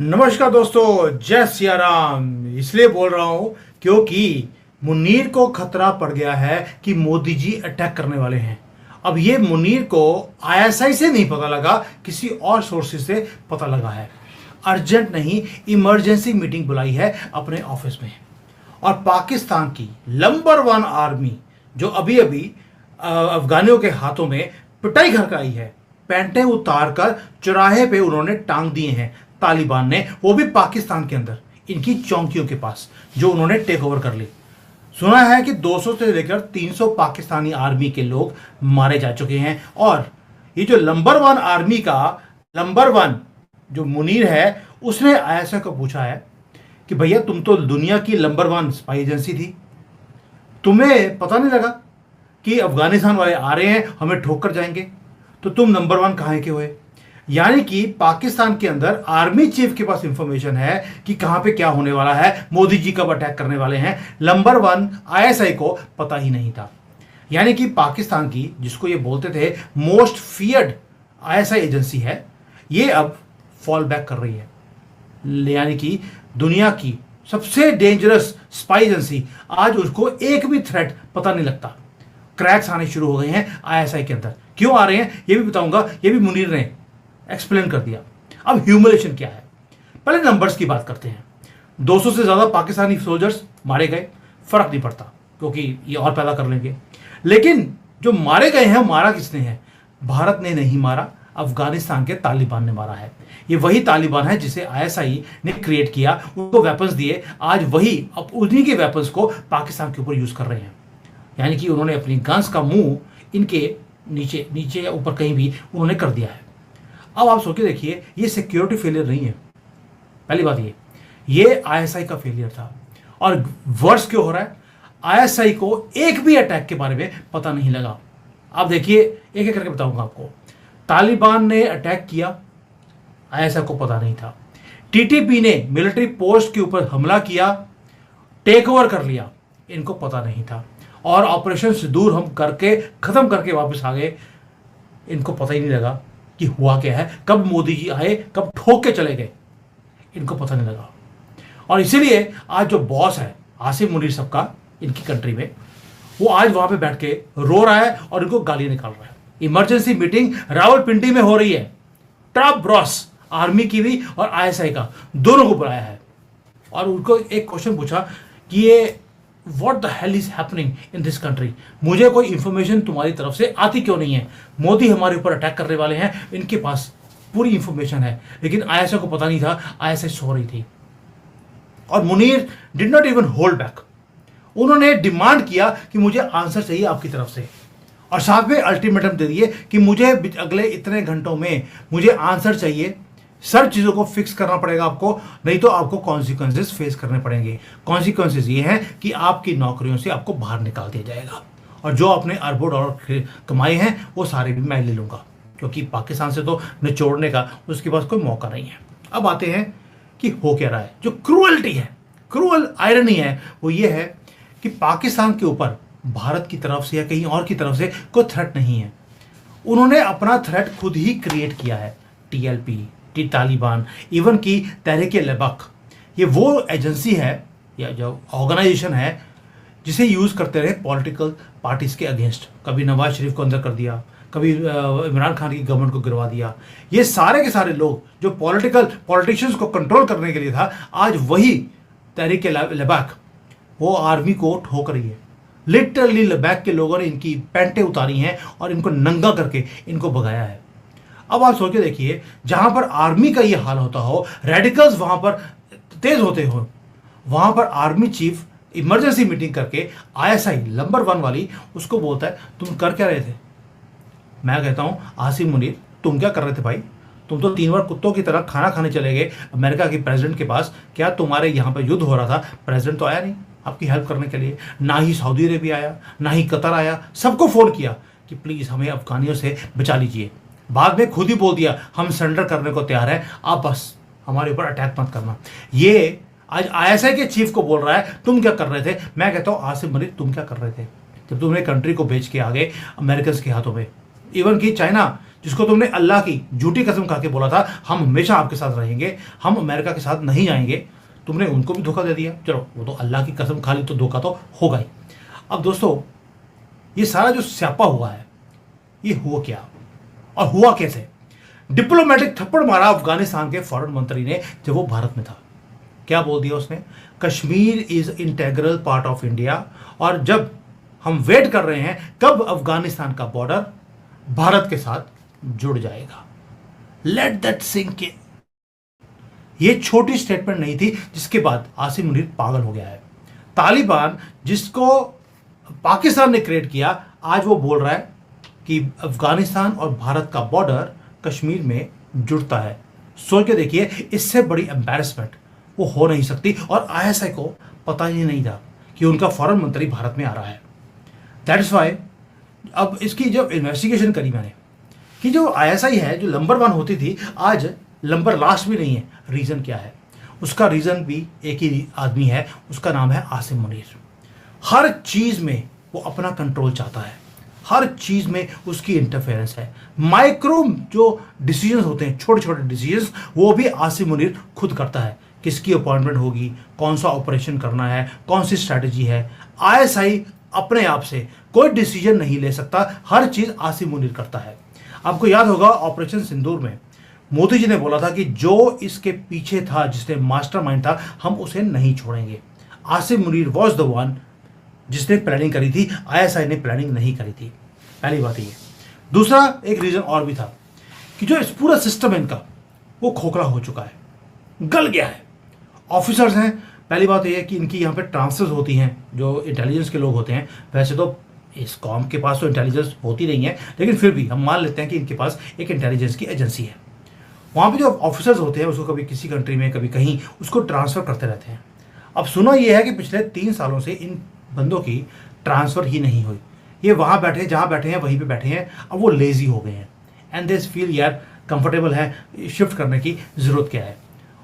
नमस्कार दोस्तों, जय सिया राम। इसलिए बोल रहा हूं क्योंकि मुनीर को खतरा पड़ गया है कि मोदी जी अटैक करने वाले हैं। अब ये मुनीर को आईएसआई से नहीं पता लगा, किसी और सोर्सेज से पता लगा है। अर्जेंट नहीं, इमरजेंसी मीटिंग बुलाई है अपने ऑफिस में। और पाकिस्तान की नंबर 1 आर्मी जो अभी अभी अफगानियों के हाथों में पिटाई घर का आई है, पैंटें उतार कर चौराहे पे उन्होंने टांग दिए हैं तालिबान ने, वो भी पाकिस्तान के अंदर इनकी चौकियों के पास जो उन्होंने टेक ओवर कर ली। सुना है कि 200 से लेकर 300 पाकिस्तानी आर्मी के लोग मारे जा चुके हैं। और ये जो नंबर 1 आर्मी का नंबर 1 जो मुनीर है, उसने आईएसआई को पूछा है कि भैया तुम तो दुनिया की नंबर 1 स्पाई एजेंसी थी, तुम्हें पता नहीं लगा कि अफगानिस्तान वाले आ रहे हैं, हमें ठोक कर जाएंगे, तो तुम नंबर 1 कहाँ के हुए? यानी कि पाकिस्तान के अंदर आर्मी चीफ के पास इंफॉर्मेशन है कि कहां पे क्या होने वाला है, मोदी जी कब अटैक करने वाले हैं। नंबर 1 आईएसआई को पता ही नहीं था। यानी कि पाकिस्तान की, जिसको ये बोलते थे मोस्ट फियर्ड आईएसआई एजेंसी है, ये अब फॉल बैक कर रही है। यानी कि दुनिया की सबसे डेंजरस स्पाई एजेंसी, आज उसको एक भी थ्रेट पता नहीं लगता। क्रैक्स आने शुरू हो गए हैं आईएसआई के अंदर। क्यों आ रहे हैं ये भी बताऊंगा, ये भी मुनीर ने एक्सप्लेन कर दिया। अब ह्यूमिलेशन क्या है, पहले नंबर्स की बात करते हैं। 200 से ज्यादा पाकिस्तानी सोल्जर्स मारे गए, फर्क नहीं पड़ता क्योंकि ये और पैदा कर लेंगे। लेकिन जो मारे गए हैं, मारा किसने है? भारत ने नहीं मारा, अफगानिस्तान के तालिबान ने मारा है। ये वही तालिबान है जिसे आईएसआई ने क्रिएट किया, उनको वेपन्स दिए, आज वही अब उन्हीं के वेपन्स को पाकिस्तान के ऊपर यूज कर रहे हैं। यानी कि उन्होंने अपनी गन्स का मुंह इनके नीचे नीचे या ऊपर कहीं भी उन्होंने कर दिया है। अब आप सोच के देखिए, ये सिक्योरिटी फेलियर नहीं है। पहली बात ये आईएसआई का फेलियर था। और वर्ष क्यों हो रहा है? आईएसआई को एक भी अटैक के बारे में पता नहीं लगा। आप देखिए, एक एक करके बताऊंगा आपको। तालिबान ने अटैक किया, आईएसआई को पता नहीं था। टीटीपी ने मिलिट्री पोस्ट के ऊपर हमला किया, टेक ओवर कर लिया, इनको पता नहीं था। और ऑपरेशन सिंदूर हम करके खत्म करके वापस आ गए, इनको पता ही नहीं लगा कि हुआ क्या है, कब मोदी जी आए, कब ठोक के चले गए, इनको पता नहीं लगा। और इसीलिए आज जो बॉस है आसिम मुनीर सबका इनकी कंट्री में, वो आज वहां पे बैठ के रो रहा है और इनको गाली निकाल रहा है। इमरजेंसी मीटिंग रावलपिंडी में हो रही है। टॉप ब्रॉस आर्मी की भी और आईएसआई का, दोनों को बुलाया है और उनको एक क्वेश्चन पूछा कि ये What the hell is happening in this country? मुझे कोई इंफॉर्मेशन तुम्हारी तरफ से आती क्यों नहीं है? मोदी हमारे ऊपर अटैक करने वाले हैं, इनके पास पूरी इंफॉर्मेशन है, लेकिन आईएसआई को पता नहीं था, आईएसआई सो रही थी। और Munir did not even hold back. उन्होंने डिमांड किया कि मुझे आंसर चाहिए आपकी तरफ से, और साथ में अल्टीमेटम दे दिए कि मुझे अगले इतने घंटों में मुझे आंसर चाहिए, सब चीज़ों को फिक्स करना पड़ेगा आपको, नहीं तो आपको कॉन्सिक्वेंसेस फेस करने पड़ेंगे। कॉन्सिक्वेंसेस ये हैं कि आपकी नौकरियों से आपको बाहर निकाल दिया जाएगा, और जो आपने अरबों डॉलर कमाए हैं वो सारे भी मैं ले लूँगा, क्योंकि पाकिस्तान से तो निचोड़ने का उसके पास कोई मौका नहीं है। अब आते हैं कि हो क्या रहा है। जो क्रूअल्टी है, क्रूअल आयरनी है, वो ये है कि पाकिस्तान के ऊपर भारत की तरफ से या कहीं और की तरफ से कोई थ्रेट नहीं है। उन्होंने अपना थ्रेट खुद ही क्रिएट किया है। टीएलपी, तालिबान, इवन की तहरीक-ए-लिबाक, ये वो एजेंसी है या जो ऑर्गेनाइजेशन है जिसे यूज़ करते रहे पॉलिटिकल पार्टीज के अगेंस्ट। कभी नवाज शरीफ को अंदर कर दिया, कभी इमरान खान की गवर्नमेंट को गिरवा दिया। ये सारे के सारे लोग जो पॉलिटिशियंस को कंट्रोल करने के लिए था, आज वही तहरीक-ए-लिबाक वो आर्मी को ठोक रही है। लिटरली लिबाक के लोगों ने इनकी पैंटें उतारी हैं और इनको नंगा करके इनको भगाया है। अब आप सोच के देखिए, जहां पर आर्मी का ये हाल होता हो, रेडिकल्स वहां पर तेज होते हो, वहां पर आर्मी चीफ इमरजेंसी मीटिंग करके आईएसआई नंबर 1 वाली उसको बोलता है तुम कर क्या रहे थे? मैं कहता हूं आसिम मुनीर, तुम क्या कर रहे थे भाई? तुम तो 3 बार कुत्तों की तरह खाना खाने चले गए अमेरिका के प्रेसिडेंट के पास। क्या तुम्हारे यहाँ पर युद्ध हो रहा था, प्रेसिडेंट तो आया नहीं आपकी हेल्प करने के लिए? ना ही सऊदी अरेबिया आया, ना ही कतर आया। सबको फोन किया कि प्लीज हमें अफगानियों से बचा लीजिए। बाद में खुद ही बोल दिया हम सरेंडर करने को तैयार हैं, आप बस हमारे ऊपर अटैक मत करना। ये आज आईएसआई के चीफ को बोल रहा है तुम क्या कर रहे थे? मैं कहता हूं आसिम मुनीर, तुम क्या कर रहे थे जब तुमने कंट्री को बेच के आ गए अमेरिकन के हाथों में? इवन कि चाइना, जिसको तुमने अल्लाह की झूठी कसम खा के बोला था हम हमेशा आपके साथ रहेंगे, हम अमेरिका के साथ नहीं जाएंगे, तुमने उनको भी धोखा दे दिया। चलो वो तो अल्लाह की कसम खा ली तो धोखा तो होगा ही। अब दोस्तों, ये सारा जो स्यापा हुआ है, ये हुआ क्या और हुआ कैसे? डिप्लोमेटिक थप्पड़ मारा अफगानिस्तान के फॉरेन मंत्री ने जब वो भारत में था। क्या बोल दिया उसने? Kashmir is integral part of India, और जब हम वेट कर रहे हैं कब अफगानिस्तान का बॉर्डर भारत के साथ जुड़ जाएगा। Let that sink in. ये छोटी स्टेटमेंट नहीं थी जिसके बाद आसिम मुनीर पागल हो गया है। तालिबान, जिसको पाकिस्तान ने क्रिएट किया, आज वो बोल रहा है कि अफगानिस्तान और भारत का बॉर्डर कश्मीर में जुड़ता है। सोच के देखिए, इससे बड़ी एम्बैरेसमेंट वो हो नहीं सकती। और आईएसआई को पता ही नहीं था कि उनका फॉरेन मंत्री भारत में आ रहा है। दैट इज वाई अब इसकी जब इन्वेस्टिगेशन करी मैंने कि जो आईएसआई है, जो नंबर 1 होती थी, आज नंबर लास्ट भी नहीं है। रीज़न क्या है? उसका रीज़न भी एक ही आदमी है, उसका नाम है आसिम मुनीर। हर चीज़ में वो अपना कंट्रोल चाहता है, हर चीज़ में उसकी इंटरफेरेंस है। माइक्रो जो डिसीजंस होते हैं, छोटे छोटे डिसीजंस, वो भी आसिम मुनीर खुद करता है। किसकी अपॉइंटमेंट होगी, कौन सा ऑपरेशन करना है, कौन सी स्ट्रैटेजी है। आईएसआई अपने आप से कोई डिसीजन नहीं ले सकता, हर चीज़ आसिम मुनीर करता है। आपको याद होगा ऑपरेशन सिंदूर में मोदी जी ने बोला था कि जो इसके पीछे था, जिसने मास्टरमाइंड था, हम उसे नहीं छोड़ेंगे। Asim Munir was the one जिसने प्लानिंग करी थी, आईएसआई ने प्लानिंग नहीं करी थी। पहली बात ये। दूसरा एक रीजन और भी था कि जो इस पूरा सिस्टम है इनका, वो खोखला हो चुका है, गल गया है। ऑफिसर्स हैं, पहली बात यह है कि इनकी यहाँ पे ट्रांसफर्स होती हैं, जो इंटेलिजेंस के लोग होते हैं। वैसे तो इस कॉम के पास तो इंटेलिजेंस होती नहीं है, लेकिन फिर भी हम मान लेते हैं कि इनके पास एक इंटेलिजेंस की एजेंसी है। वहाँ पे जो ऑफिसर्स होते हैं, उसको कभी किसी कंट्री में, कभी कहीं, उसको ट्रांसफ़र करते रहते हैं। अब सुना यह है कि पिछले 3 सालों से इन बंदों की ट्रांसफ़र ही नहीं हुई। ये वहाँ बैठे, जहाँ बैठे हैं वहीं पे बैठे हैं। अब वो लेज़ी हो गए हैं एंड दे फील यार कंफर्टेबल है, शिफ्ट करने की ज़रूरत क्या है।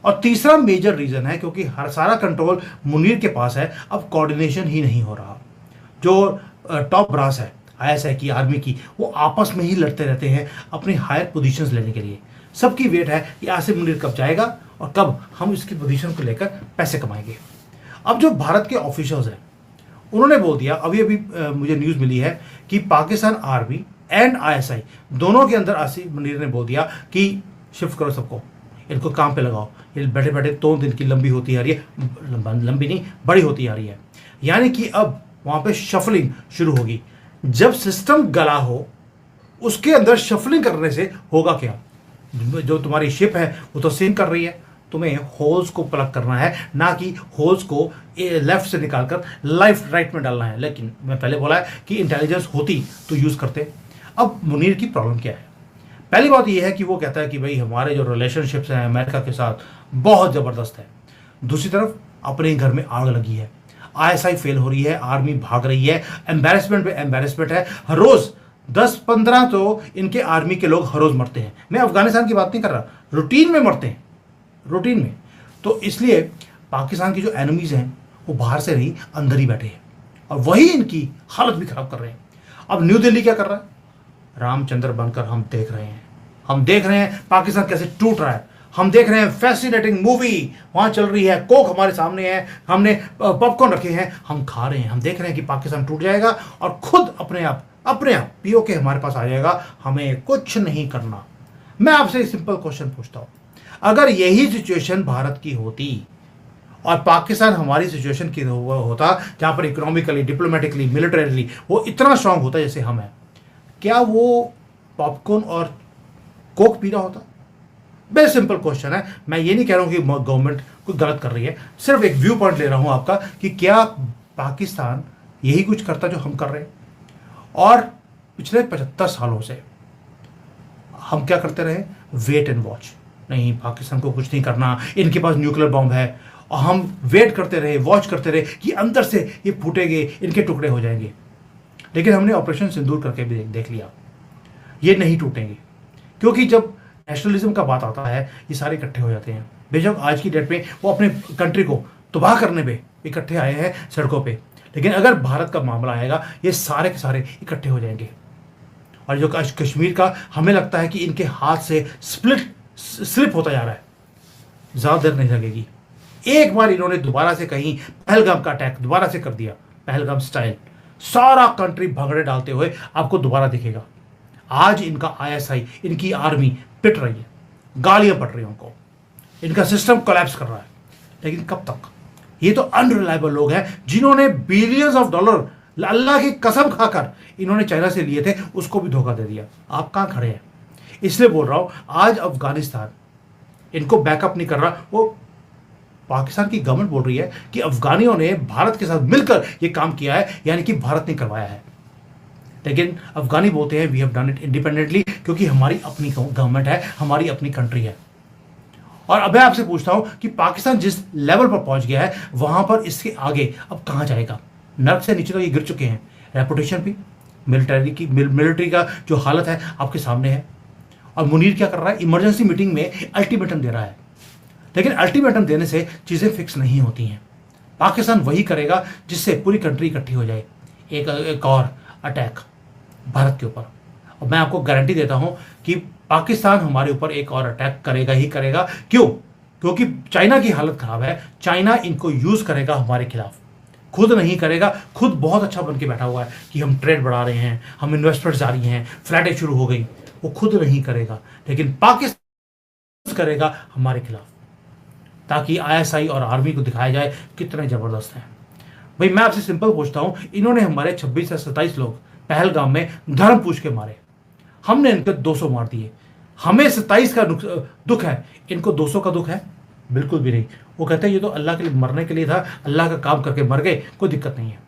और तीसरा मेजर रीज़न है क्योंकि हर सारा कंट्रोल मुनीर के पास है, अब कोऑर्डिनेशन ही नहीं हो रहा। जो टॉप ब्रास है आईएसआई की, आर्मी की, वो आपस में ही लड़ते रहते हैं अपनी हायर पोजीशंस लेने के लिए। सबकी वेट है कि आसिम मुनीर कब जाएगा और कब हम इसकी पोजीशन को लेकर पैसे कमाएंगे। अब जो भारत के ऑफिशियल्स हैं, उन्होंने बोल दिया, अभी अभी मुझे न्यूज़ मिली है कि पाकिस्तान आर्मी एंड आईएसआई दोनों के अंदर आसिम मुनीर ने बोल दिया कि शिफ्ट करो सबको, इनको काम पे लगाओ। ये बैठे बैठे 2 दिन की लंबी होती आ रही है, लंबी नहीं, बड़ी होती आ रही है। यानी कि अब वहाँ पे शफलिंग शुरू होगी। जब सिस्टम गला हो, उसके अंदर शफलिंग करने से होगा क्या? जो तुम्हारी शिप है वो तो सिंक कर रही है, तुम्हें होल्स को प्लग करना है, ना कि होल्स को लेफ्ट से निकालकर राइट में डालना है। लेकिन मैं पहले बोला है कि इंटेलिजेंस होती तो यूज़ करते। अब मुनीर की प्रॉब्लम क्या है? पहली बात यह है कि वो कहता है कि भाई हमारे जो रिलेशनशिप्स हैं अमेरिका के साथ बहुत ज़बरदस्त है। दूसरी तरफ अपने घर में आग लगी है, आईएसआई फेल हो रही है, आर्मी भाग रही है, एम्बैरेसमेंट पे एम्बैरेसमेंट है। हर रोज़ 10-15 तो इनके आर्मी के लोग हर रोज़ मरते हैं। मैं अफगानिस्तान की बात नहीं कर रहा, रूटीन में मरते हैं, रूटीन में। तो इसलिए पाकिस्तान की जो एनिमीज़ हैं वो बाहर से नहीं, अंदर ही बैठे हैं, और वही इनकी हालत भी खराब कर रहे हैं। अब न्यू दिल्ली क्या कर रहा है? रामचंद्र बनकर हम देख रहे हैं, हम देख रहे हैं पाकिस्तान कैसे टूट रहा है। हम देख रहे हैं फैसिनेटिंग मूवी वहाँ चल रही है, कोक हमारे सामने है, हमने पॉपकॉर्न रखे हैं, हम खा रहे हैं। हम देख रहे हैं कि पाकिस्तान टूट जाएगा और खुद अपने आप पीओके हमारे पास आ जाएगा, हमें कुछ नहीं करना। मैं आपसे सिंपल क्वेश्चन पूछता हूँ, अगर यही सिचुएशन भारत की होती और पाकिस्तान हमारी सिचुएशन की होता, जहाँ पर इकोनॉमिकली, डिप्लोमेटिकली, मिलिटरीली वो इतना स्ट्रांग होता जैसे हम हैं, क्या वो पॉपकॉर्न और कोक पी रहा होता? वेरी सिंपल क्वेश्चन है। मैं ये नहीं कह रहा हूँ कि गवर्नमेंट कुछ गलत कर रही है, सिर्फ एक व्यू पॉइंट ले रहा हूँ आपका कि क्या पाकिस्तान यही कुछ करता जो हम कर रहे हैं। और पिछले 75 सालों से हम क्या करते रहे? Wait and watch. नहीं, पाकिस्तान को कुछ नहीं करना, इनके पास न्यूक्लियर बॉम्ब है, और हम वेट करते रहे, वॉच करते रहे कि अंदर से ये फूटेंगे, इनके टुकड़े हो जाएंगे। लेकिन हमने ऑपरेशन सिंदूर करके भी देख लिया, ये नहीं टूटेंगे। क्योंकि जब नेशनलिज्म का बात आता है, ये सारे इकट्ठे हो जाते हैं। बेशक आज की डेट में वो अपने कंट्री को तबाह करने पे इकट्ठे आए हैं सड़कों पे, लेकिन अगर भारत का मामला आएगा, ये सारे के सारे इकट्ठे हो जाएंगे। और जो कश्मीर का हमें लगता है कि इनके हाथ से स्लिप होता जा रहा है, ज़्यादा देर नहीं लगेगी। एक बार इन्होंने दोबारा से कहीं पहलगाम का अटैक दोबारा से कर दिया, पहलगाम स्टाइल, सारा कंट्री भगड़े डालते हुए आपको दोबारा दिखेगा। आज इनका आईएसआई, इनकी आर्मी पिट रही है, गालियां पड़ रही हैं उनको, इनका सिस्टम कोलैप्स कर रहा है। लेकिन कब तक? ये तो अनरिलायबल लोग हैं जिन्होंने बिलियंस ऑफ डॉलर अल्लाह की कसम खाकर इन्होंने चाइना से लिए थे, उसको भी धोखा दे दिया। आप कहां खड़े हैं? इसलिए बोल रहा हूं, आज अफगानिस्तान इनको बैकअप नहीं कर रहा। वो पाकिस्तान की गवर्नमेंट बोल रही है कि अफगानियों ने भारत के साथ मिलकर यह काम किया है, यानी कि भारत ने करवाया है। लेकिन अफगानी बोलते हैं we have done it independently, क्योंकि हमारी अपनी गवर्नमेंट है, हमारी अपनी कंट्री है। और अब मैं आपसे पूछता हूं कि पाकिस्तान जिस लेवल पर पहुंच गया है, वहां पर इसके आगे अब कहां जाएगा? नर्क से नीचे तो ये गिर चुके हैं। रेपुटेशन भी, मिलिट्री का जो हालत है आपके सामने है। और मुनीर क्या कर रहा है? इमरजेंसी मीटिंग में अल्टीमेटम दे रहा है। लेकिन अल्टीमेटम देने से चीजें फिक्स नहीं होती हैं। पाकिस्तान वही करेगा जिससे पूरी कंट्री इकट्ठी हो जाए, एक और अटैक भारत के ऊपर। और मैं आपको गारंटी देता हूं कि पाकिस्तान हमारे ऊपर एक और अटैक करेगा ही करेगा। क्यों? क्योंकि चाइना की हालत खराब है। चाइना इनको यूज करेगा हमारे खिलाफ, खुद नहीं करेगा। खुद बहुत अच्छा बन के बैठा हुआ है कि हम ट्रेड बढ़ा रहे हैं, हम इन्वेस्टमेंट जारी हैं, फ्लाइटें शुरू हो गई। वो खुद नहीं करेगा, लेकिन पाकिस्तान करेगा हमारे खिलाफ, ताकि आईएसआई और आर्मी को दिखाया जाए कितने जबरदस्त हैं। भाई मैं आपसे सिंपल पूछता हूं, इन्होंने हमारे 26 से 27 लोग पहलगाम में धर्म पूछ के मारे, हमने इनके 200 मार दिए। हमें 27 का दुख है, इनको 200 का दुख है? बिल्कुल भी नहीं। वो कहते हैं ये तो अल्लाह के लिए मरने के लिए था, अल्लाह का काम करके मर गए, कोई दिक्कत नहीं है।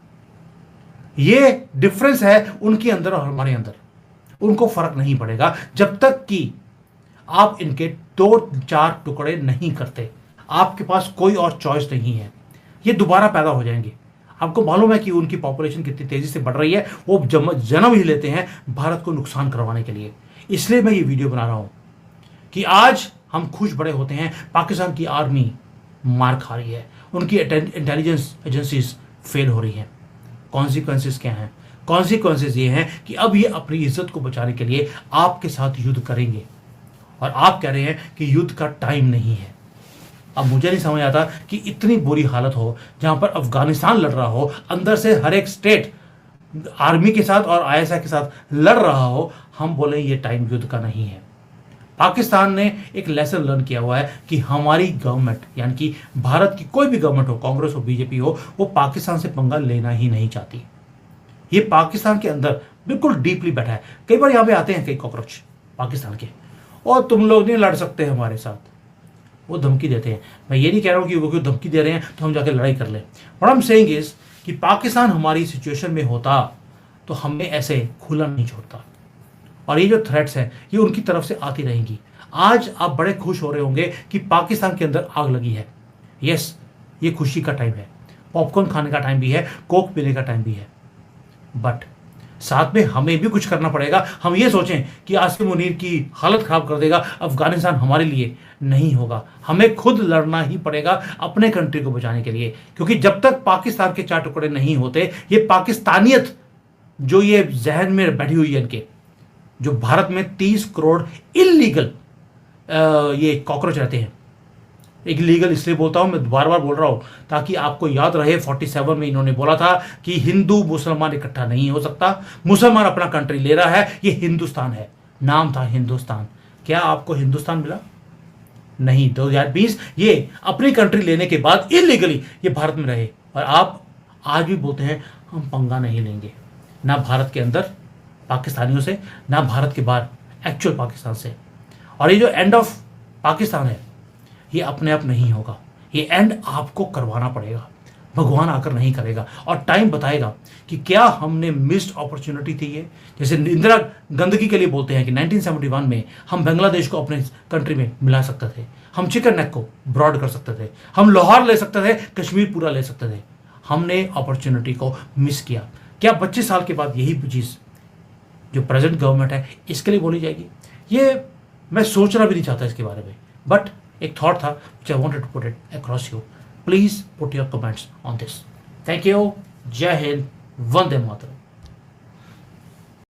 ये डिफरेंस है उनके अंदर और हमारे अंदर। उनको फर्क नहीं पड़ेगा जब तक कि आप इनके 2-4 टुकड़े नहीं करते। आपके पास कोई और चॉइस नहीं है। ये दोबारा पैदा हो जाएंगे। आपको मालूम है कि उनकी पॉपुलेशन कितनी तेजी से बढ़ रही है। वो जन्म ही लेते हैं भारत को नुकसान करवाने के लिए। इसलिए मैं ये वीडियो बना रहा हूं कि आज हम खुश बड़े होते हैं, पाकिस्तान की आर्मी मार खा रही है, उनकी इंटेलिजेंस एजेंसीज फेल हो रही हैं। कॉन्सिक्वेंसेस क्या हैं? कॉन्सिक्वेंसेस ये हैं कि अब ये अपनी इज्जत को बचाने के लिए आपके साथ युद्ध करेंगे। और आप कह रहे हैं कि युद्ध का टाइम नहीं है। अब मुझे नहीं समझ आता कि इतनी बुरी हालत हो, जहां पर अफगानिस्तान लड़ रहा हो, अंदर से हर एक स्टेट आर्मी के साथ और आईएसआई के साथ लड़ रहा हो, हम बोले ये टाइम युद्ध का नहीं है। पाकिस्तान ने एक लेसन लर्न किया हुआ है कि हमारी गवर्नमेंट, यानी कि भारत की कोई भी गवर्नमेंट हो, कांग्रेस हो, बीजेपी हो, वो पाकिस्तान से पंगा लेना ही नहीं चाहती। ये पाकिस्तान के अंदर बिल्कुल डीपली बैठा है। कई बार यहाँ पे आते हैं कई कॉकरोच पाकिस्तान के, और तुम लोग नहीं लड़ सकते हमारे साथ, वो धमकी देते हैं। मैं ये नहीं कह रहा हूँ कि वो क्यों धमकी दे रहे हैं तो हम जाके लड़ाई कर लें। What I am saying is कि पाकिस्तान हमारी सिचुएशन में होता तो हमें ऐसे खुला नहीं छोड़ता। और ये जो थ्रेट्स हैं ये उनकी तरफ से आती रहेंगी। आज आप बड़े खुश हो रहे होंगे कि पाकिस्तान के अंदर आग लगी है। यस, ये खुशी का टाइम है, पॉपकॉर्न खाने का टाइम भी है, कोक पीने का टाइम भी है। बट साथ में हमें भी कुछ करना पड़ेगा। हम ये सोचें कि आसिम मुनीर की हालत खराब कर देगा अफगानिस्तान, हमारे लिए नहीं होगा। हमें खुद लड़ना ही पड़ेगा अपने कंट्री को बचाने के लिए। क्योंकि जब तक पाकिस्तान के 4 टुकड़े नहीं होते, ये पाकिस्तानियत जो ये जहन में बैठी हुई है इनके, जो भारत में 30 करोड़ इलीगल ये कॉकरोच रहते हैं। इलीगल इसलिए बोलता हूं, मैं बार बार बोल रहा हूं ताकि आपको याद रहे। 47 में इन्होंने बोला था कि हिंदू मुसलमान इकट्ठा नहीं हो सकता, मुसलमान अपना कंट्री ले रहा है, ये हिंदुस्तान है, नाम था हिंदुस्तान। क्या आपको हिंदुस्तान मिला? नहीं। 2020 ये अपनी कंट्री लेने के बाद इलीगली ये भारत में रहे। और आप आज भी बोलते हैं हम पंगा नहीं लेंगे, ना भारत के अंदर पाकिस्तानियों से, ना भारत के बाहर एक्चुअल पाकिस्तान से। और ये जो एंड ऑफ पाकिस्तान है, ये अपने आप नहीं होगा। ये एंड आपको करवाना पड़ेगा, भगवान आकर नहीं करेगा। और टाइम बताएगा कि क्या हमने मिस्ड अपॉर्चुनिटी थी ये। जैसे इंदिरा गंदगी के लिए बोलते हैं कि 1971 में हम बांग्लादेश को अपने कंट्री में मिला सकते थे, हम चिकन नेक को ब्रॉड कर सकते थे, हम लाहौर ले सकते थे, कश्मीर पूरा ले सकते थे। हमने अपॉर्चुनिटी को मिस किया। क्या 25 साल के बाद यही चीज़ जो प्रेजेंट गवर्नमेंट है इसके लिए बोली जाएगी? ये मैं सोचना भी नहीं चाहता इसके बारे में। बट एक थॉट था which I wanted to put it across you. Please put your comments on this. Thank you. Jai Hind. Vande Mataram.